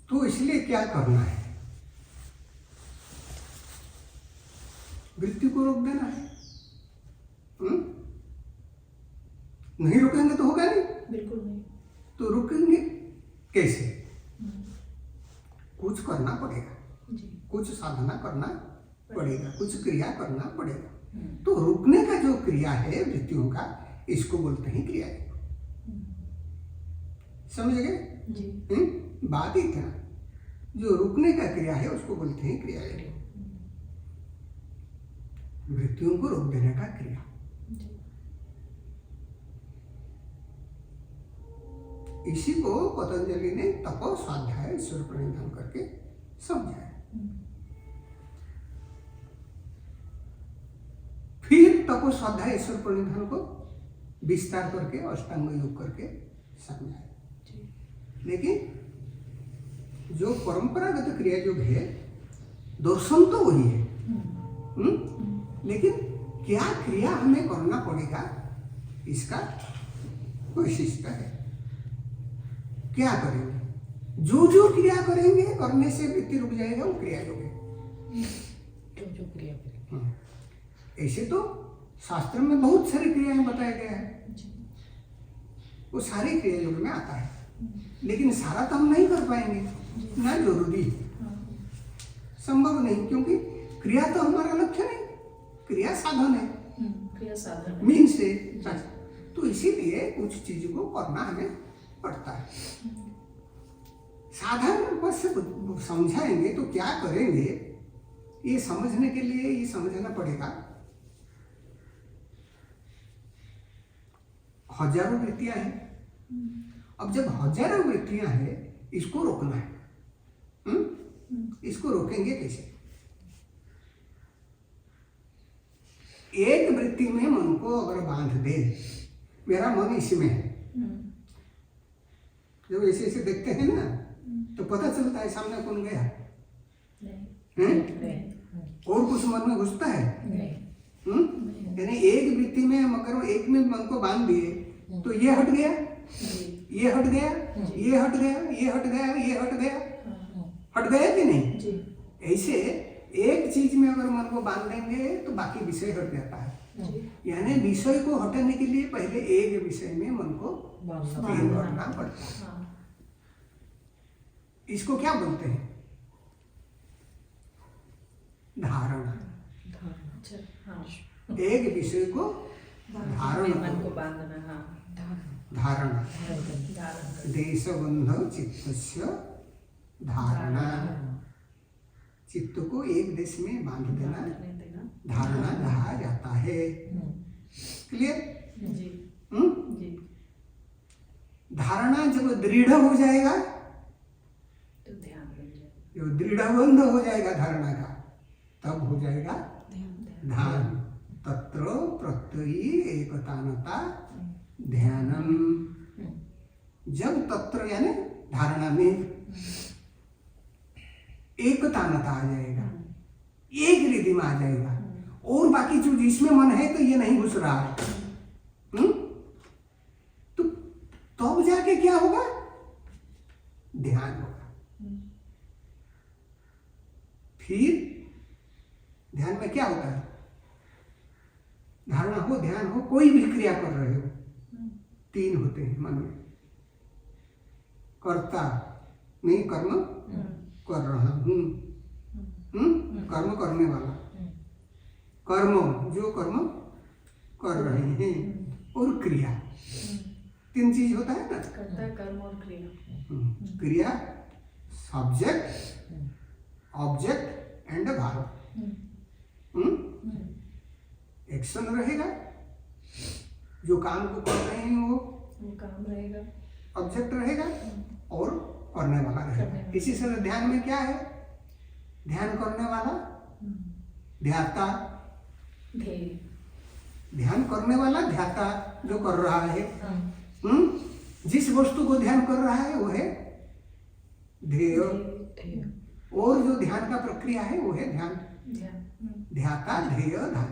तो इसलिए क्या करना है? वृत्ति को रोक देना है। नहीं रोकेंगे तो होगा नहीं, बिल्कुल नहीं। तो रुकेंगे कैसे? कुछ करना पड़ेगा जी। कुछ साधना करना पड़ेगा, कुछ क्रिया करना पड़ेगा। तो रुकने का जो क्रिया है वृत्तियों का, इसको बोलते हैं क्रिया योग। समझ गए जी। बात इतना, जो रुकने का क्रिया है उसको बोलते हैं क्रिया योग। वृत्तियों को रोक देने का क्रिया। इसी को पतंजलि ने तपो स्वाध्याय ईश्वर प्रणिधान करके समझाया। फिर तपो स्वाध्याय ईश्वर प्रणिधान को विस्तार करके अष्टांग योग करके समझाया। लेकिन जो परंपरागत क्रिया योग है, दर्शन तो वही है। लेकिन क्या क्रिया हमें करना पड़ेगा, इसका वैशिष्ट्य है। क्या करेंगे? जो जो क्रिया करेंगे, करने से वृत्ति रुक जाएगा, वो क्रिया योग है। जो क्रिया करें। ऐसे तो शास्त्र में बहुत सारी क्रियाएं बताया गया है, वो सारी क्रिया योग में आता है। लेकिन सारा तो हम नहीं कर पाएंगे, ना जरूरी, संभव नहीं, क्योंकि क्रिया तो हमारा लक्ष्य नहीं, क्रिया साधन है, क्रिया साधन मीन से। तो इसीलिए कुछ चीज को करना हमें पड़ता है। साधारण रूप से समझाएंगे तो क्या करेंगे, ये समझने के लिए ये समझना पड़ेगा। हजारों वृत्तियां हैं। अब जब हजारों वृत्तियां हैं, इसको रोकना है। इसको रोकेंगे कैसे? एक वृत्ति में मन को अगर बांध दे, मेरा मन इसमें है, जब ऐसे ऐसे देखते हैं ना, तो पता चलता है सामने कौन गया। और कुछ मन में घुसता है? यानी एक वृत्ति में मगर एक में मन को बांध दिए, तो ये हट गया, ये हट गया, ये हट गया, ये हट गया, ये हट गया, हट गया कि नहीं? ऐसे एक चीज में अगर मन को बांध देंगे तो बाकी विषय हट जाता है। यानी विषय को हटाने के लिए पहले एक विषय में मन को स्थिर करना पड़ता है। इसको क्या बोलते हैं? धारणा। एक विषय को धारणा, धारणा, देशबंध चित्तस्य धारणा। चित्त को एक देश में बांध देना धारणा कहा जाता है। क्लियर? धारणा जब दृढ़ हो जाएगा, तो ध्यान बन जाएगा। जब दृढ़बंध हो जाएगा धारणा का, तब हो जाएगा ध्यान। तत्र प्रत्ययी एकतानता ध्यानम। जब तत्र यानी धारणा में एकतानता आ जाएगा, एक रिधि में आ जाएगा, और बाकी जो जिसमें मन है तो ये नहीं घुस रहा है, तो तब जाके क्या होगा? ध्यान होगा। फिर ध्यान में क्या होता है? धारणा हो, ध्यान हो, कोई भी क्रिया कर रहे हो, तीन होते हैं मन में। कर्ता, मैं कर्म कर रहा हूं, कर्म करने वाला, कर्म जो कर्म कर रहे हैं, और क्रिया, तीन चीज होता है ना, कर्ता, कर्म और क्रिया। क्रिया, सब्जेक्ट, ऑब्जेक्ट एंड भाव। एक्शन रहेगा, जो काम को कर रहे हैं वो काम रहेगा, ऑब्जेक्ट रहेगा, और करने वाला रहेगा। इसी से ध्यान में क्या है? ध्यान करने वाला ध्याता, ध्यान करने वाला ध्याता, जो कर रहा है। जिस वस्तु को ध्यान कर रहा है वो है ध्येय, और जो ध्यान का प्रक्रिया है वो है ध्यान। ध्याता, ध्येय, ध्यान।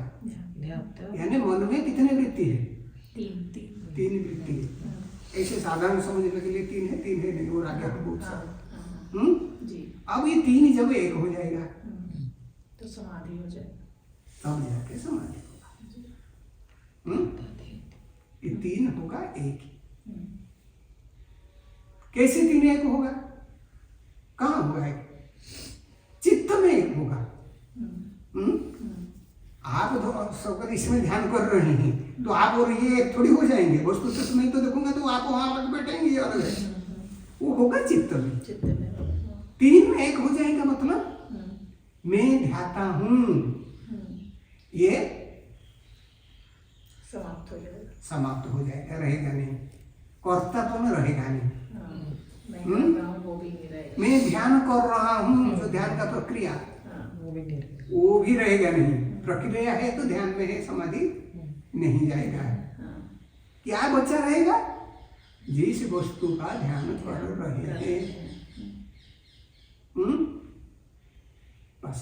यानी मन में कितने वृत्ति है? तीन वृत्ति है। ऐसे साधारण समझने के लिए तीन है, नहीं और आगे बहुत सारा। अब ये तीन जब एक हो जाएगा तो समाधि हो जाएगा। तब जाके समाधि होगा। ये तीन होगा एक ही। कैसे तीन एक होगा? कहाँ होगा एक? चित्त में एक होगा। आप सब इसमें ध्यान कर रहे हैं तो आप और ये एक थोड़ी हो जाएंगे। वस्तु तो नहीं तो देखूंगा तो आप वहां अलग बैठेंगे अलग है। वो होगा चित्त में। चित्त में तीन में एक हो जाएगा मतलब मैं ध्याता हूं, ये समाप्त हो जाएगा। समाप्त हो जाएगा, रहेगा नहीं। कर्ता तो न रहेगा नहीं। मैं कर रहा हूँ वो भी नहीं रहेगा। मैं ध्यान कर रहा हूँ, जो ध्यान का प्रक्रिया वो भी रहेगा नहीं। प्रक्रिया है तो ध्यान में है, समाधि नहीं जाएगा। क्या बचा रहेगा? जिस वस्तु का ध्यान कर रहे हैं बस।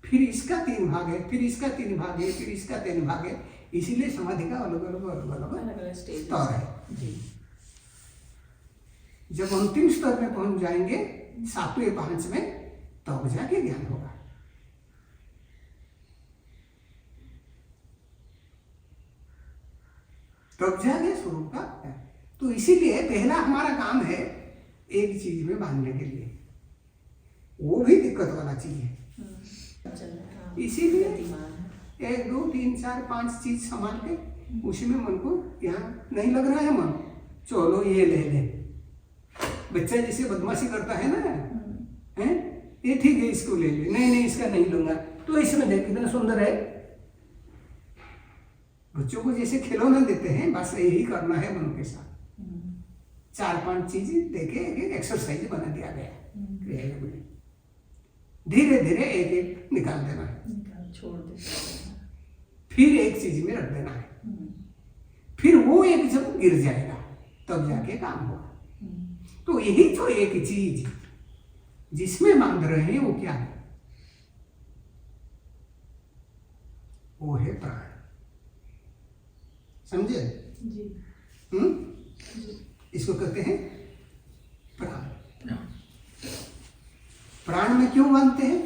फिर इसका तीन भाग है, फिर इसका तीन भाग है, फिर इसका तीन भाग है। इसीलिए समाधि का अलग अलग स्तर है। जब अंतिम स्तर में पहुंच जाएंगे, सातवें पांच में, तब जाके ज्ञान होगा। तब जाके स्वरूप का। तो इसीलिए पहला हमारा काम है एक चीज में बांधने के लिए, वो भी दिक्कत वाला चीज है। इसीलिए 1 2 3 4 5 चीज संभाल के उसी में मन को, यहाँ नहीं लग रहा है मन, चलो ये ले ले। बच्चा जैसे बदमाशी करता है ना, हैं? ये ठीक है इसको ले ले, नहीं इसका नहीं लूंगा। तो इसमें देख कितना सुंदर है। बच्चों को जैसे खिलौना देते हैं, बस यही करना है मन के साथ। 4-5 चीजें देके एक एक्सरसाइज बना दिया गया। धीरे धीरे एक एक निकाल देना है, छोड़ देना, फिर एक चीज में रख देना है। फिर वो एक जब गिर जाएगा तब जाके काम होगा। तो यही जो एक चीज जिसमें बांध रहे हैं वो क्या है? वो है प्राण। समझे? इसको कहते हैं प्राण। प्राण में क्यों बांधते हैं?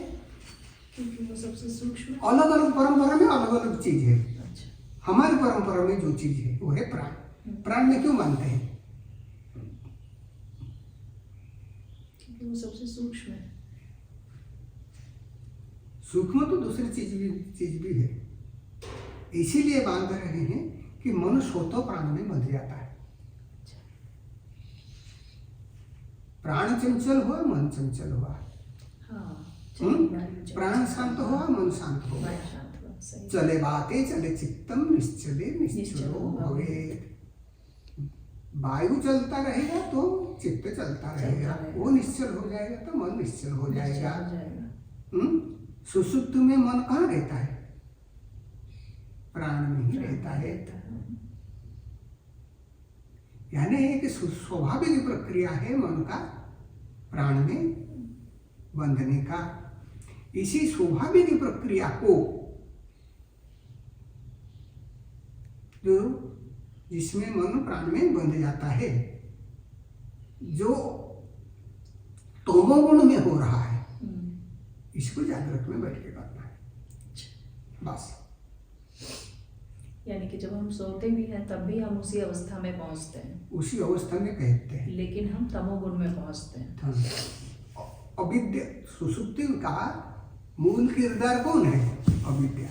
क्योंकि वो सबसे सूक्ष्म। अलग अलग परंपरा में अलग अलग चीज है। अच्छा। हमारी परंपरा में जो चीज है वो है प्राण। प्राण में क्यों बांधते हैं? क्योंकि वो सबसे सूक्ष्म है। सूक्ष्म तो दूसरी चीज भी है। इसीलिए बांध रहे हैं कि मनुष्य हो तो प्राण में बंध जाता है। प्राण चंचल हुआ, मन चंचल हुआ। प्राण शांत हुआ, मन शांत हुआ। चले बातें चले चित्तम निश्चले निश्चलो भवेत्। वायु चलता रहेगा तो चित्त चलता रहेगा, वो निश्चल हो जाएगा तो मन निश्चल हो जाएगा। सुसुप्त में मन कहाँ रहता है? प्राण में ही रहता है। यानी एक स्वाभाविक प्रक्रिया है मन का प्राण में बंधने का। इसी स्वाभाविक प्रक्रिया को जो जिसमें मन प्राण में बंध जाता है, जो तमोगुण में हो रहा है, इसको जागृत में बैठ के करना है बस। यानी कि जब हम सोते भी हैं तब भी हम उसी अवस्था में पहुंचते हैं। उसी अवस्था में कहते हैं, लेकिन हम तमोगुण में पहुंचते हैं। अविद्या सुसुप्ति का मूल किरदार कौन है? अविद्या।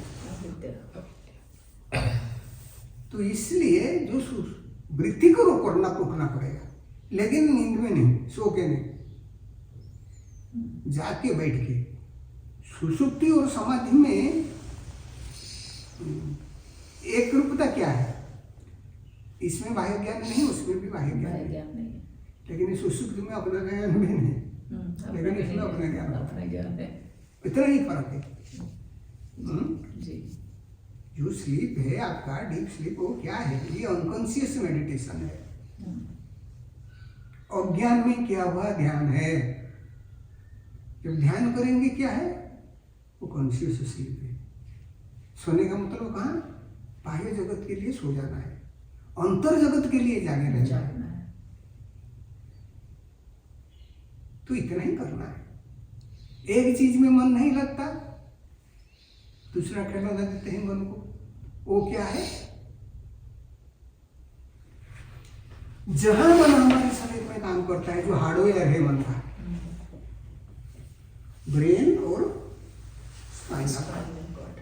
तो इसलिए जो वृत्ति को रोकना पड़ेगा, लेकिन नींद में नहीं, सो के नहीं, जाके बैठ के। सुसुप्ति और समाधि में एक रूपता क्या है? इसमें बाह्य ज्ञान नहीं, उसमें भी बाह्य ज्ञान नहीं है। लेकिन सुसुप्ति में अपना ज्ञान भी नहीं, लेकिन इसमें अपना ज्ञान है। इतना ही फर्क है। जी। जो स्लीप है आपका, डीप स्लीप, वो क्या है? ये अनकॉन्शियस मेडिटेशन है। अज्ञान में क्या हुआ ध्यान है। जब ध्यान करेंगे क्या है? वो कॉन्शियस स्लीप है। सोने का मतलब कहाँ? बाह्य जगत के लिए सो जाना है, अंतर जगत के लिए जागे रहना है। तो इतना ही करना है। एक चीज में मन नहीं लगता, दूसरा खिलौना देते हैं मन को। वो क्या है? जहां मन हमारे शरीर में काम करता है, जो हार्डवेयर है मन का, ब्रेन और स्पाइनल कॉर्ड,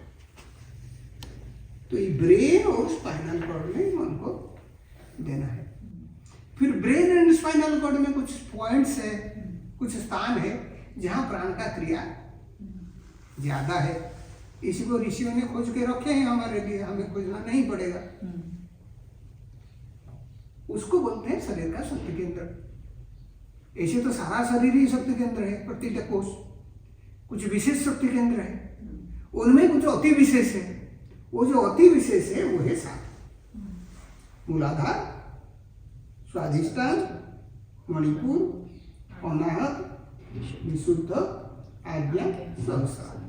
तो ये ब्रेन और स्पाइनल कॉर्ड में मन को देना है। फिर ब्रेन एंड स्पाइनल कॉर्ड में कुछ पॉइंट्स है, कुछ स्थान है जहां प्राण का क्रिया ज्यादा है। इसी को ऋषियों ने खोज के रखे हैं हमारे लिए, हमें खोजना नहीं पड़ेगा। उसको बोलते हैं शरीर का शक्ति केंद्र। ऐसे तो सारा शरीर ही शक्ति केंद्र है, प्रत्येक कोष। कुछ विशेष शक्ति केंद्र है, उनमें कुछ अति विशेष है। वो जो अति विशेष है वो है 7: मूलाधार, स्वाधिष्ठान, मणिपुर, अनाहत, विशुद्ध, आज्ञा, सहस्रार।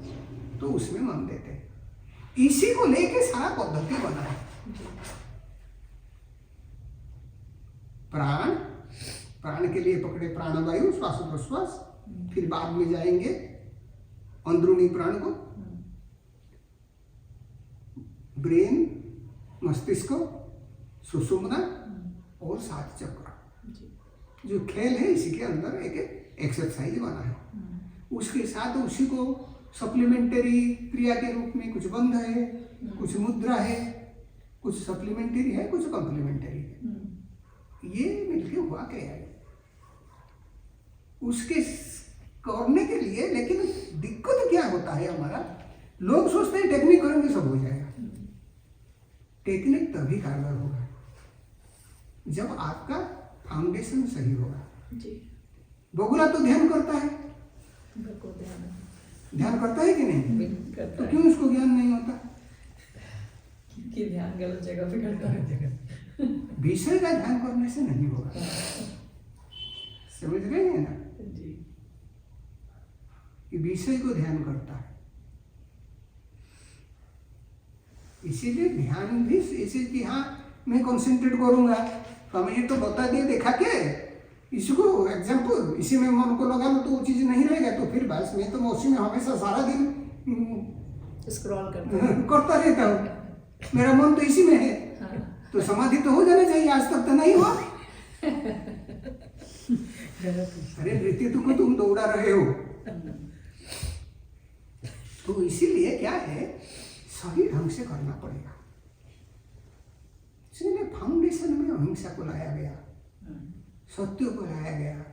तो उसमें मन देते हैं। इसी को लेके सारा पद्धति बना है। प्राण, प्राण के लिए पकड़े प्राणवायु, श्वास प्रश्वास, फिर बाद में जाएंगे अंदरूनी प्राण को, ब्रेन, मस्तिष्क, सुषुम्ना और 7 चक्र। जो खेल है इसी के अंदर एक एक्सरसाइज बना है। उसके साथ उसी को सप्लीमेंटरी क्रिया के रूप में कुछ बंध है, कुछ मुद्रा है, कुछ सप्लीमेंटरी है, कुछ कॉम्प्लीमेंटरी है। ये मिलके हुआ क्रिया है। उसके करने के लिए लेकिन दिक्कत क्या होता है हमारा, लोग सोचते हैं टेक्निक करेंगे सब हो जाएगा। टेक्निक तभी कारगर होगा जब आपका फाउंडेशन सही होगा। बगुला तो ध्यान करता है, ध्यान करता है कि नहीं? तो क्यों उसको ज्ञान नहीं होता? कि ध्यान गलत जगह पे करता है। विषय का ध्यान करने से नहीं होगा। समझ रहे हैं ना? कि विषय को ध्यान करता है। इसीलिए ध्यान भी ऐसे कि हाँ मैं कंसंट्रेट करूंगा, तो हमें ये तो बता दिए देखा के इसको एग्जाम्पल, इसी में मन को लगा लो तो वो चीज नहीं रहेगा। तो फिर बस मैं तो उसी में हमेशा सारा दिन स्क्रॉल करता रहता हूँ, मेरा मन तो इसी में है। हाँ। तो समाधि तो हो जाना चाहिए, आज तक तो नहीं हुआ। अरे वृत्ति को तुम दौड़ा रहे हो। तो इसीलिए क्या है, सही ढंग से करना पड़ेगा। इसलिए फाउंडेशन में अहिंसा को लाया गया, सत्य को लाया गया।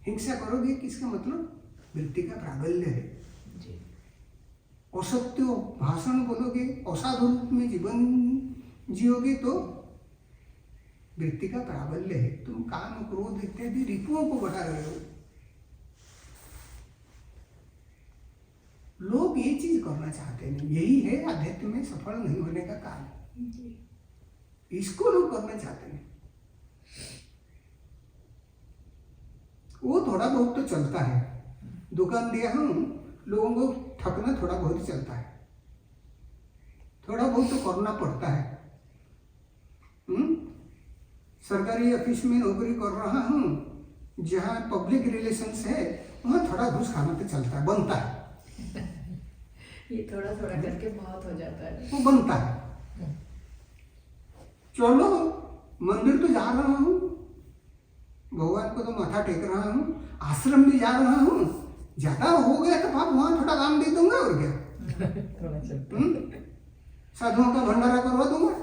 हिंसा करोगे किसका मतलब वृत्ति का प्राबल्य है। असत्य भाषण बोलोगे, असाधु रूप में जीवन जियोगे तो वृत्ति का प्राबल्य है। तुम काम, क्रोध इत्यादि रिपुओं को बढ़ा रहे हो। लोग ये चीज करना चाहते नहीं, यही है अध्यात्म में सफल नहीं होने का कारण। इसको लोग करना चाहते हैं। वो थोड़ा बहुत तो चलता है, दुकान दिया हूं, लोगों को ठगना थोड़ा बहुत ही चलता है, थोड़ा बहुत तो करना पड़ता है। सरकारी ऑफिस में नौकरी कर रहा हूं, जहां पब्लिक रिलेशंस है, वहां थोड़ा घूस खाना तो चलता है, बनता है। ये थोड़ा थोड़ा करके बहुत हो जाता है, वो बनता है। चलो मंदिर तो जा रहा हूं, भगवान को तो माथा टेक रहा हूं, आश्रम भी जा रहा हूं, ज्यादा हो गया तो आप वहां थोड़ा दान दे दूंगा और क्या, साधुओं का भंडारा करवा दूंगा,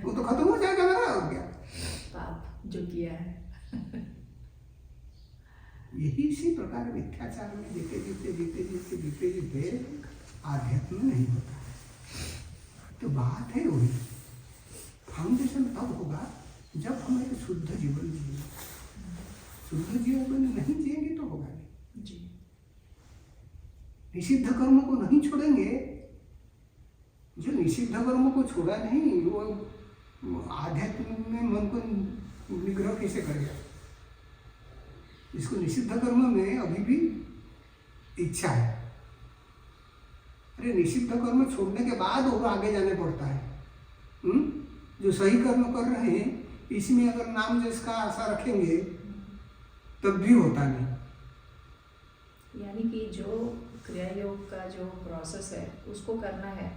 वो तो खत्म हो जाएगा मेरा और क्या। पाप जो किया है। यही इसी प्रकार मिथ्याचार में जीते जीते जीते जीते जीते जीते आध्यात्म नहीं होता। तो बात है वही, फाउंडेशन तब होगा जब हम एक शुद्ध जीवन जिए। शुद्ध जीवन नहीं जिएंगे तो होगा नहीं। जी। निषिद्ध कर्मों को नहीं छोड़ेंगे, जो निषिद्ध कर्मों को छोड़ा नहीं वो आध्यात्म में मन को निग्रह कैसे करेगा। इसको निषिद्ध कर्म में अभी भी इच्छा है। अरे निषिद्ध कर्म छोड़ने के बाद और आगे जाने पड़ता है। जो सही कर्म कर रहे हैं इसमें अगर नाम जस का आशा रखेंगे तब भी होता नहीं। यानी कि जो क्रिया योग का जो प्रोसेस है उसको करना है,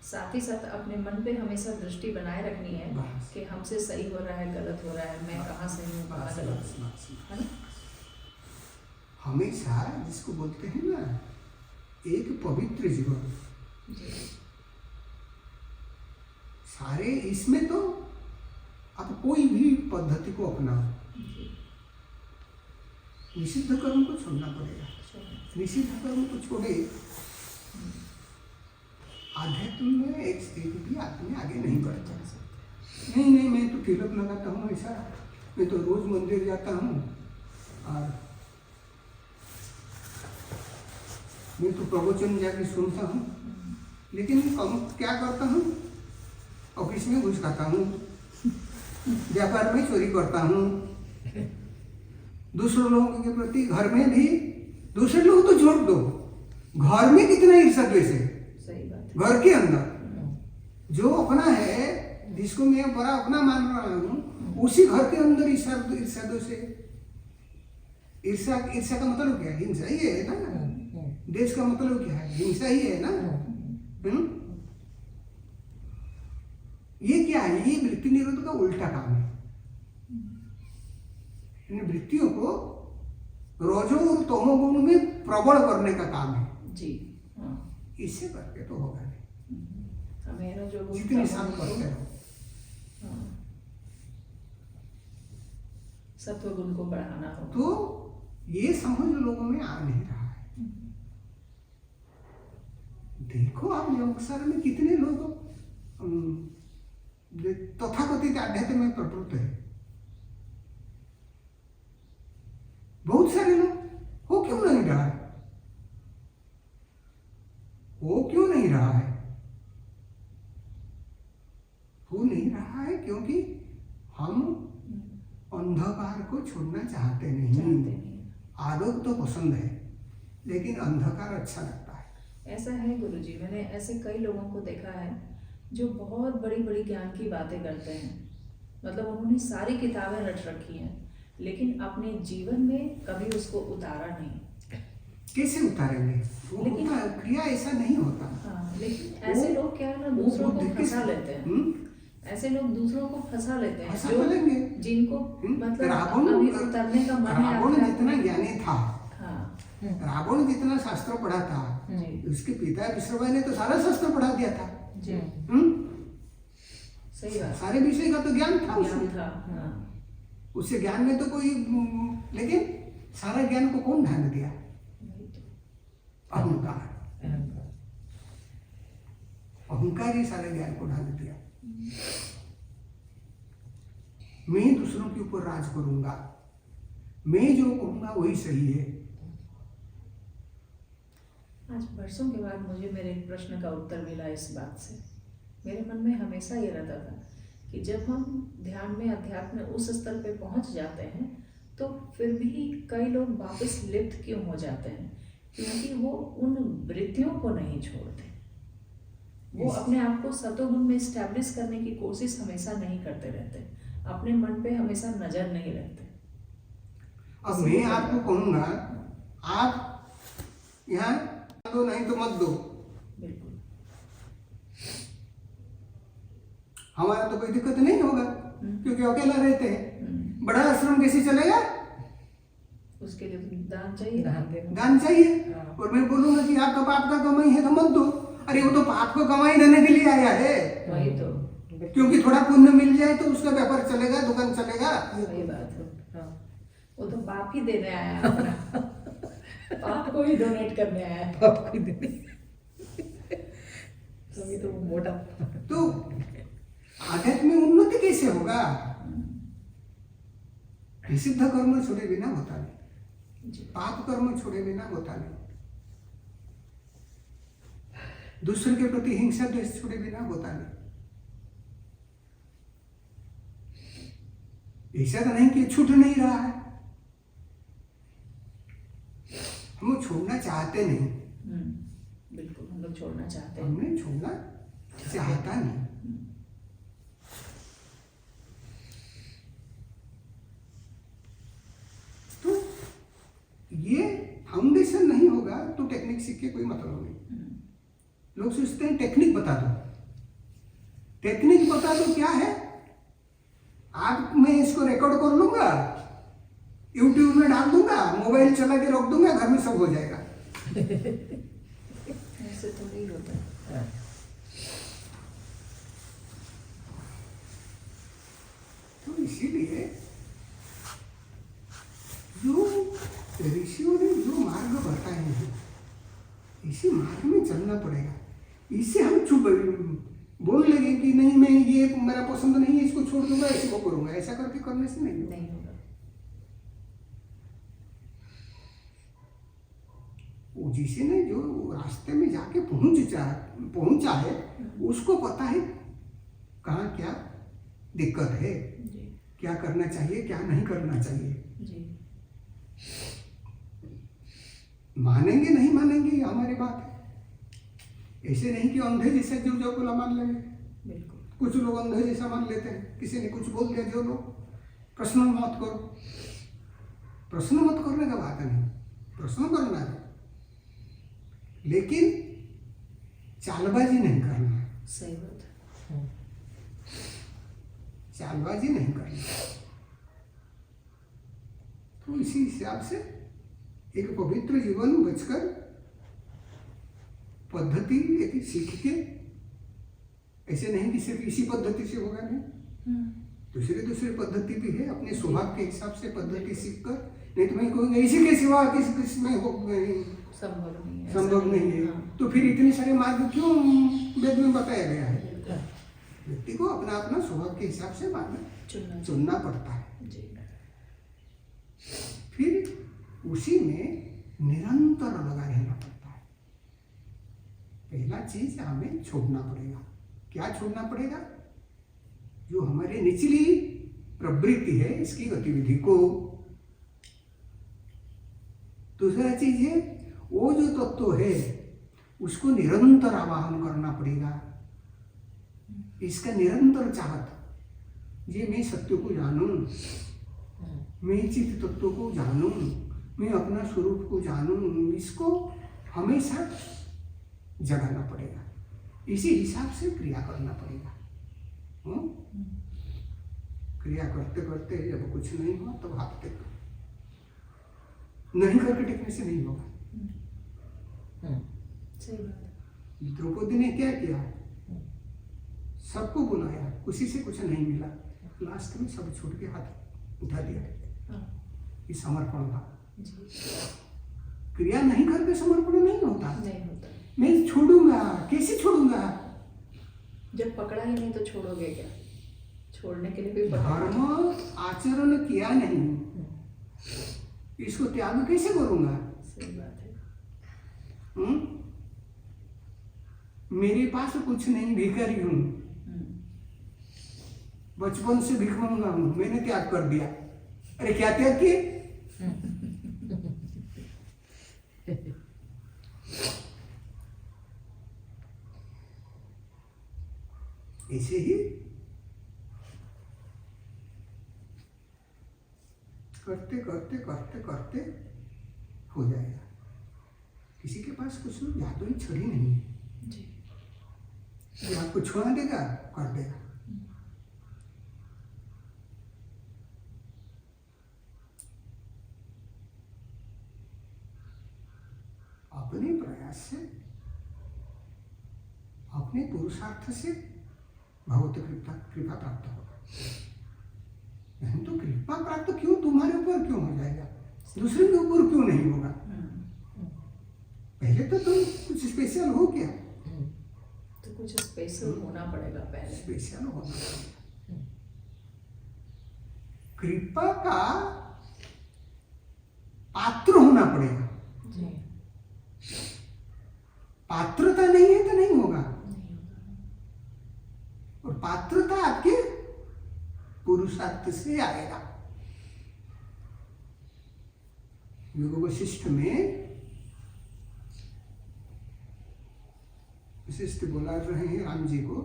साथ ही साथ अपने मन पे हमेशा दृष्टि बनाए रखनी है बस। कि हमसे सही हो रहा है, गलत हो रहा है, मैं कहाँ सही हूँ, कहाँ बस, गलत बस, हूँ, बस। है ना? हमेशा जिसको बोलते हैं ना एक पवित्र जीवन, जी सारे इसमें तो आप कोई भी पद्धति को अपनाओ, जी निषिद्ध कर्म को छोड़ना पड़ेगा। चलो। निषिद्ध कर्म को छोड़े आध्यात्म में एक स्थिति भी आदमी आगे नहीं बढ़ता। नहीं नहीं, मैं तो तिलक लगाता हूँ, ऐसा मैं तो रोज मंदिर जाता हूँ और मैं तो प्रवचन जाके सुनता हूँ, लेकिन कम क्या करता हूँ, ऑफिस में घुस खाता हूँ, व्यापार में चोरी करता हूँ, दूसरे लोगों के प्रति घर में भी, दूसरे लोग तो छोड़ दो, घर में कितना ईर्ष्या द्वेष है। सही बात घर के अंदर जो अपना है, जिसको मैं बड़ा अपना मान रहा हूँ, उसी घर के अंदर ईर्ष्या द्वेष है। ईर्ष्या ईर्ष्या का मतलब क्या है? हिंसा ही है ना। देश का मतलब क्या है? हिंसा ही है ना। ये क्या है? ये वृत्ति निरोध का उल्टा काम है। इन वृत्तियों को रजो और तमोगुण में प्रबल करने का काम है जी। हाँ, इससे करके तो होगा नहीं। मेरा जो गुण जितने था, साथ करते हो, हाँ, सत्व गुण को बढ़ाना हो तो ये समझ लोगों में आ नहीं रहा है। देखो आप योगसार में कितने लोग तथाकथित आध्यात्म में प्रवृत्त है, बहुत सारे लोग। हो क्यों नहीं रहा है? हो क्यों नहीं रहा है? हो नहीं रहा है क्योंकि हम अंधकार को छोड़ना चाहते नहीं। आलोक तो पसंद है, लेकिन अंधकार अच्छा लगता है। ऐसा है गुरुजी, मैंने ऐसे कई लोगों को देखा है जो बहुत बड़ी बड़ी ज्ञान की बातें करते हैं, मतलब उन्होंने सारी किताबें रट रखी हैं, लेकिन अपने जीवन में कभी उसको उतारा नहीं। कैसे उतारेंगे? वो लेकिन क्रिया ऐसा नहीं होता। हाँ, लेकिन ऐसे लोग क्या है ना, दूसरों को फंसा लेते हैं। ऐसे लोग दूसरों को फंसा लेते हैं फंसा जो लेंगे। जिनको मतलब रावण अभी उतरने का मन है। रावण अपने आप जितना में। ज्ञानी था, हाँ रावण जितना शास्त्र पढ़ा था, उसके पिता विश्वभाई ने तो सारा शास्त्र पढ़ा दिया था। जी सही बात, सारे विषय का तो ज्ञान था ज्ञान उसमें। था। हाँ उससे ज्ञान में तो कोई, लेकिन सारा ज्ञान को कौन ढाल दिया? वही तो। अहंकार। अहंकार ही सारे ज्ञान को ढाल दिया। मैं दूसरों के ऊपर राज करूंगा, मैं जो कहूंगा वही सही है। आज बरसों के बाद मुझे मेरे एक प्रश्न का उत्तर मिला इस बात से। मेरे मन में हमेशा ये रहता था कि जब हम ध्यान में, अध्यात्म में उस स्तर पे पहुंच जाते हैं, तो फिर भी कई लोग वापस लिप्त क्यों हो जाते हैं? क्योंकि वो उन वृत्तियों को नहीं छोड़ते। वो अपने आप को सतोगुण में स्टैब्लिश करने की कोशिश हमेशा नहीं करते रहते, अपने मन पे हमेशा नजर नहीं रहते। अब मैं आपको कहूंगा, आप यहाँ दो, नहीं तो मत दो। बिल्कुल। हमारा तो कोई दिक्कत नहीं होगा, क्योंकि अकेला रहते हैं। बड़ा आश्रम कैसे चलेगा? उसके लिए तो दान चाहिए, दान चाहिए। और मैं बोलूंगा कि आपका पाप का कमाई है तो मत दो। अरे वो तो पाप को कमाई देने के लिए आया है। वही तो, क्योंकि थोड़ा पुण्य मिल जाए तो उसका व्यापार चलेगा, दुकान चलेगा। सही बात है। वो तो पाप ही देने आया है अपना। पाप को ही डोनेट करने आया है। पाप को देने तभी तो वो मोटा। तो आध्यात्म में उन्नति कैसे होगा? निषिद्ध कर्म छोड़े बिना होता नहीं, पाप कर्म छोड़े बिना होता नहीं, दूसरे के प्रति हिंसा द्वेष छोड़े बिना होता नहीं। ऐसा तो नहीं कि छूट नहीं रहा है, हम छोड़ना चाहते नहीं। बिल्कुल, हम लोग छोड़ना चाहते हैं। हमने छोड़ना चाहता नहीं। तो फाउंडेशन नहीं होगा तो टेक्निक सीख के कोई मतलब नहीं। लोग सोचते हैं टेक्निक बता दो, टेक्निक बता दो क्या है? आप मैं इसको रिकॉर्ड कर लूंगा, यूट्यूब में डाल दूंगा, मोबाइल चला के रख दूंगा, घर में सब हो जाएगा। ऐसे तो नहीं होता है। तो इसीलिए जो ऋषियों ने जो मार्ग बताए हैं, इसी मार्ग में चलना पड़ेगा। इसे हम चुप बोल लगे कि नहीं मैं ये मेरा पसंद नहीं है, इसको छोड़ दूंगा, इसको करूंगा, ऐसा करके करने से नहीं होगा। वो जिसे ने जो रास्ते में जाके पहुंचा है, उसको पता है कहाँ क्या दिक्कत है, क्या करना चाहिए क्या नहीं करना चाहिए। मानेंगे नहीं मानेंगे ये हमारी बात है। ऐसे नहीं कि अंधे जैसे जो बोला मान लेंगे। बिल्कुल। कुछ लोग अंधे जैसा मान लेते हैं, किसी ने कुछ बोल दिया जो लोग प्रश्न मत करो, प्रश्न मत करने का बात नहीं, प्रश्न करना है लेकिन चालबाजी नहीं करना है। सही बात है। चालबाजी नहीं करना। तो इसी हिसाब से एक पवित्र जीवन बचकर पद्धति एक सीख के, ऐसे नहीं कि सिर्फ इसी पद्धति से होगा, नहीं दूसरी पद्धति भी है। अपने स्वभाव के हिसाब से पद्धति सीख कर, नहीं तो मैं कहूँगा इसी के सिवा किस में हो संभव नहीं है। तो फिर इतने सारे मार्ग क्यों वेद में बताया गया है? व्यक्ति को अपना अपना स्वभाव के हिसाब से मार्ग चुनना पड़ता है। फिर उसी में निरंतर लगा रहना पड़ता है। पहला चीज हमें छोड़ना पड़ेगा। क्या छोड़ना पड़ेगा? जो हमारी निचली प्रवृत्ति है इसकी गतिविधि को। दूसरा चीज है वो जो तत्व है उसको निरंतर आवाहन करना पड़ेगा। इसका निरंतर चाहत, ये मैं सत्य को जानूं, मैं चित्त तत्व को जानूं, मैं अपना स्वरूप को जानूं, इसको हमेशा जगाना पड़ेगा। इसी हिसाब से क्रिया करना पड़ेगा। क्रिया करते करते जब कुछ नहीं हुआ तब भागते नहीं करके टिकने से नहीं होगा। सही बात है। द्रौपदी ने क्या किया? सबको बुलाया, किसी से कुछ नहीं मिला, लास्ट में सब छोड़ के हाथ उठा दिया। ये समर्पण था। क्रिया नहीं करके समर्पण नहीं होता। मैं छोड़ूंगा, कैसे छोड़ूंगा? जब पकड़ा ही नहीं तो छोड़ोगे क्या? छोड़ने के लिए भी धर्म आचरण किया नहीं, इसको त्याग कैसे करूंगा? सही बात है। मेरे पास कुछ नहीं, भिखारी हूं, बचपन से भिख मांगा हूं, मैंने त्याग कर दिया। अरे क्या त्याग किए? ऐसे ही करते करते करते करते हो जाएगा। किसी के पास कुछ जादुई छड़ी नहीं है जो आपको छुड़ा देगा, कर देगा। अपने प्रयास से, अपने पुरुषार्थ से भगवत कृपा प्राप्त होगा। नहीं तो कृपा प्राप्त क्यों तुम्हारे ऊपर क्यों हो जाएगा? दूसरे के ऊपर क्यों नहीं होगा? पहले तो तुम कुछ स्पेशल हो क्या? तो कुछ स्पेशल होना पड़ेगा पहले। स्पेशल होना पड़ेगा। कृपा का पात्र होना पड़ेगा। पात्रता नहीं है तो नहीं होगा। और पात्रता आपके पुरुषार्थ से आएगा। योग वशिष्ठ में वशिष्ठ बोला रहे हैं राम जी को,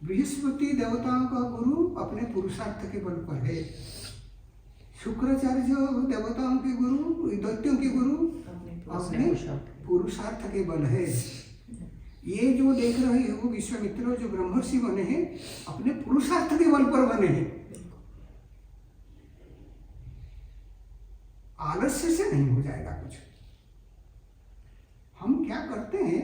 बृहस्पति देवताओं का गुरु अपने पुरुषार्थ के बल पर है, शुक्राचार्य देवताओं के गुरु, दैत्यों के गुरु अपने पुरुषार्थ के बल है। ये जो देख रहे हैं वो विश्वामित्र जो ब्रह्मर्षि बने हैं अपने पुरुषार्थ के बल पर बने हैं, आलस्य से नहीं हो जाएगा कुछ। हम क्या करते हैं,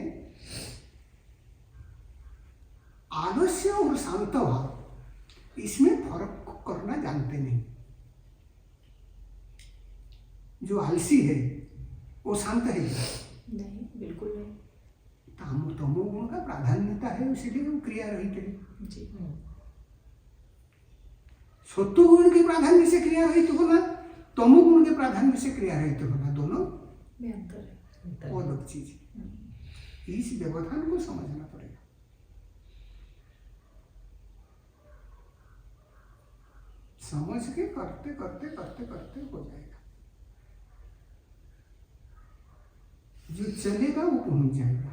आलस्य और शांत भाव इसमें फर्क करना जानते नहीं। जो आलसी है वो शांत है क्या? नहीं, बिल्कुल नहीं। तमोगुण का प्राधान्यता है, इसीलिए वो क्रिया रहित है। जी। सत्वगुण के प्राधान्य से क्रिया रहित होना, तमोगुण के प्राधान्य से क्रिया रहित होना, दोनों में अंतर है। और अलग चीज है। इस व्यवधान को समझना पड़ेगा। समझ के करते करते करते करते हो जाएगा। जो चलेगा वो पहुंच जाएगा।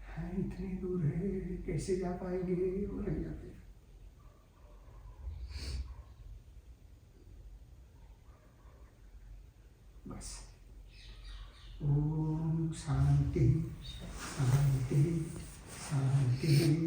है इतनी दूर है, कैसे जा पाएंगे, वो नहीं जाते। बस ओम शांति शांति शांति।